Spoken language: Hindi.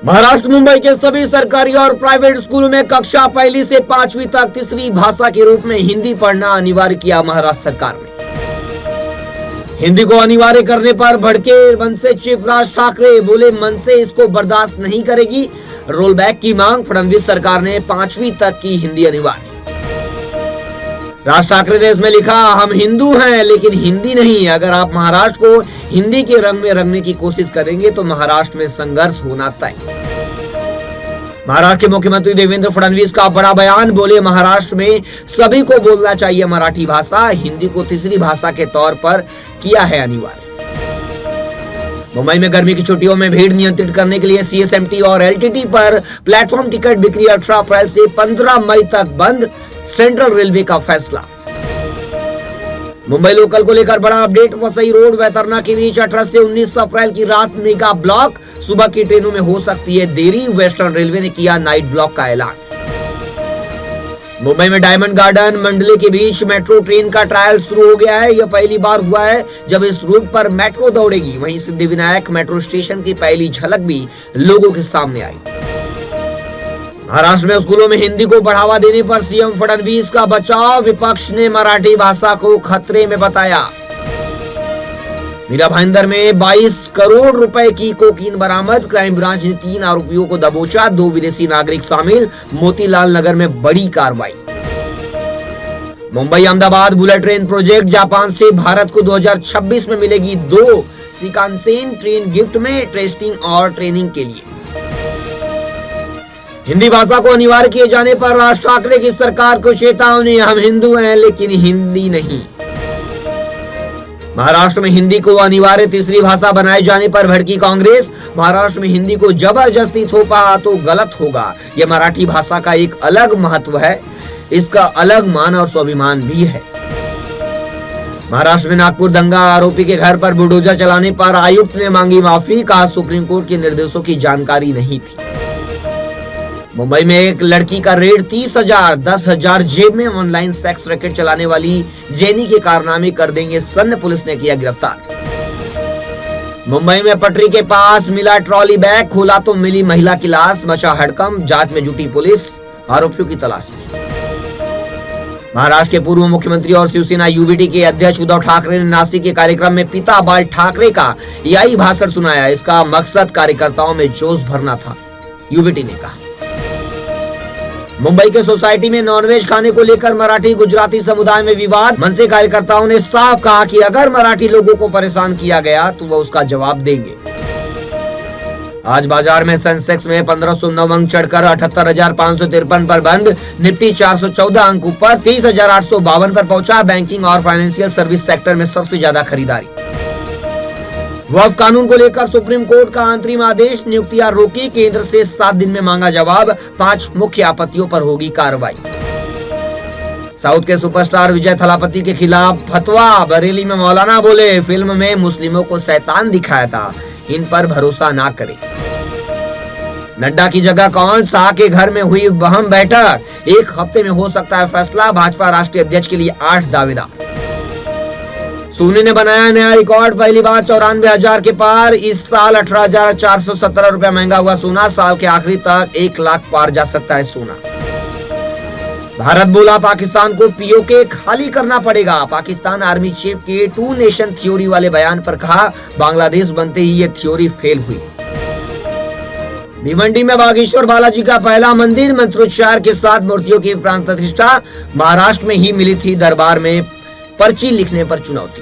महाराष्ट्र मुंबई के सभी सरकारी और प्राइवेट स्कूलों में कक्षा पहली से 5वीं तक तीसरी भाषा के रूप में हिंदी पढ़ना अनिवार्य किया महाराष्ट्र सरकार ने। हिंदी को अनिवार्य करने पर भड़के मनसे चीफ राज ठाकरे, बोले मनसे इसको बर्दाश्त नहीं करेगी। रोल बैक की मांग, फडणवीस सरकार ने 5वीं तक की हिंदी अनिवार्य। राज ठाकरे ने इसमें लिखा, हम हिंदू हैं लेकिन हिंदी नहीं। अगर आप महाराष्ट्र को हिंदी के रंग में रंगने की कोशिश करेंगे तो महाराष्ट्र में संघर्ष होना तय। महाराष्ट्र के मुख्यमंत्री देवेंद्र फडणवीस का बड़ा बयान, बोले महाराष्ट्र में सभी को बोलना चाहिए मराठी भाषा, हिंदी को तीसरी भाषा के तौर पर किया है अनिवार्य। मुंबई में गर्मी की छुट्टियों में भीड़ नियंत्रित करने के लिए सीएसएमटी और एलटीटी पर प्लेटफॉर्म टिकट बिक्री 18 अप्रैल से 15 मई तक बंद, सेंट्रल रेलवे का फैसला। मुंबई लोकल को लेकर बड़ा अपडेट, वसई रोड वैतरना के बीच 18 से 19 अप्रैल की रात मेगा ब्लॉक, सुबह की ट्रेनों में हो सकती है देरी, वेस्टर्न रेलवे ने किया नाइट ब्लॉक का ऐलान। मुंबई में डायमंड गार्डन मंडले के बीच मेट्रो ट्रेन का ट्रायल शुरू हो गया है। यह पहली बार हुआ है जब इस रूट पर मेट्रो दौड़ेगी। वहीं सिद्धिविनायक मेट्रो स्टेशन की पहली झलक भी लोगों के सामने आई। महाराष्ट्र में स्कूलों में हिंदी को बढ़ावा देने पर सीएम फडणवीस का बचाव, विपक्ष ने मराठी भाषा को खतरे में बताया। मीरा भाईंदर में 22 करोड़ रुपए की कोकीन बरामद, क्राइम ब्रांच ने 3 आरोपियों को दबोचा, 2 विदेशी नागरिक शामिल, मोतीलाल नगर में बड़ी कार्रवाई। Mumbai Ahmedabad bullet train project, Japan से भारत को 2026 में मिलेगी 2 शिकानसेन ट्रेन गिफ्ट में, टेस्टिंग और ट्रेनिंग के लिए। हिंदी भाषा को अनिवार्य किए जाने पर राज ठाकरे की सरकार को चेतावनी, हम हिंदू हैं लेकिन हिंदी नहीं। महाराष्ट्र में हिंदी को अनिवार्य तीसरी भाषा बनाए जाने पर भड़की कांग्रेस, महाराष्ट्र में हिंदी को जबरदस्ती थोपा तो गलत होगा। यह मराठी भाषा का एक अलग महत्व है, इसका अलग मान और स्वाभिमान भी है। महाराष्ट्र में नागपुर दंगा आरोपी के घर पर बुलडोजर चलाने पर आयुक्त ने मांगी माफी, कहा सुप्रीम कोर्ट के निर्देशों की जानकारी नहीं थी। मुंबई में एक लड़की का रेड, 30,000 10,000 जेब में, ऑनलाइन सेक्स रैकेट चलाने वाली जेनी के कारनामे कर देंगे सन्न, पुलिस ने किया गिरफ्तार। मुंबई में पटरी के पास मिला ट्रॉली बैग, खोला तो मिली महिला की लाश, मचा हड़कंप, जांच में जुटी पुलिस, आरोपियों की तलाश में। महाराष्ट्र के पूर्व मुख्यमंत्री और शिवसेना यूबीटी के अध्यक्ष उद्धव ठाकरे ने नासिक के कार्यक्रम में पिता बाल ठाकरे का यही भाषण सुनाया। इसका मकसद कार्यकर्ताओं में जोश भरना था, यूबीटी ने कहा। मुंबई के सोसाइटी में नॉनवेज खाने को लेकर मराठी गुजराती समुदाय में विवाद, मनसे कार्यकर्ताओं ने साफ कहा कि अगर मराठी लोगों को परेशान किया गया तो वो उसका जवाब देंगे। आज बाजार में सेंसेक्स में 1509 अंक चढ़कर 78,553 पर बंद, निफ्टी 414 अंक ऊपर 30,852 पर पहुंचा। बैंकिंग और फाइनेंशियल सर्विस सेक्टर में सबसे ज्यादा खरीदारी। वक्फ कानून को लेकर सुप्रीम कोर्ट का अंतरिम आदेश, नियुक्तियां रोकी, केंद्र से 7 दिन में मांगा जवाब, 5 मुख्य आपत्तियों पर होगी कार्रवाई। साउथ के सुपरस्टार विजय थलापति के खिलाफ फतवा, बरेली में मौलाना बोले फिल्म में मुस्लिमों को शैतान दिखाया था, इन पर भरोसा ना करें। नड्डा की जगह कौन, शाह के घर में हुई अहम बैठक, 1 हफ्ते में हो सकता है फैसला, भाजपा राष्ट्रीय अध्यक्ष के लिए 8 दावेदार। सोने ने बनाया नया रिकॉर्ड, पहली बार 94,000 के पार, इस साल 18,417 रुपया महंगा हुआ सोना, साल के आखिरी तक 1 लाख पार जा सकता है सोना। भारत बोला पाकिस्तान को पीओके खाली करना पड़ेगा, पाकिस्तान आर्मी चीफ के 2 नेशन थ्योरी वाले बयान पर कहा बांग्लादेश बनते ही ये थ्योरी फेल हुई। भिवंडी में बागेश्वर बालाजी का पहला मंदिर, मंत्रोच्चार के साथ मूर्तियों की प्राण प्रतिष्ठा, महाराष्ट्र में ही मिली थी दरबार में पर्ची लिखने पर चुनौती।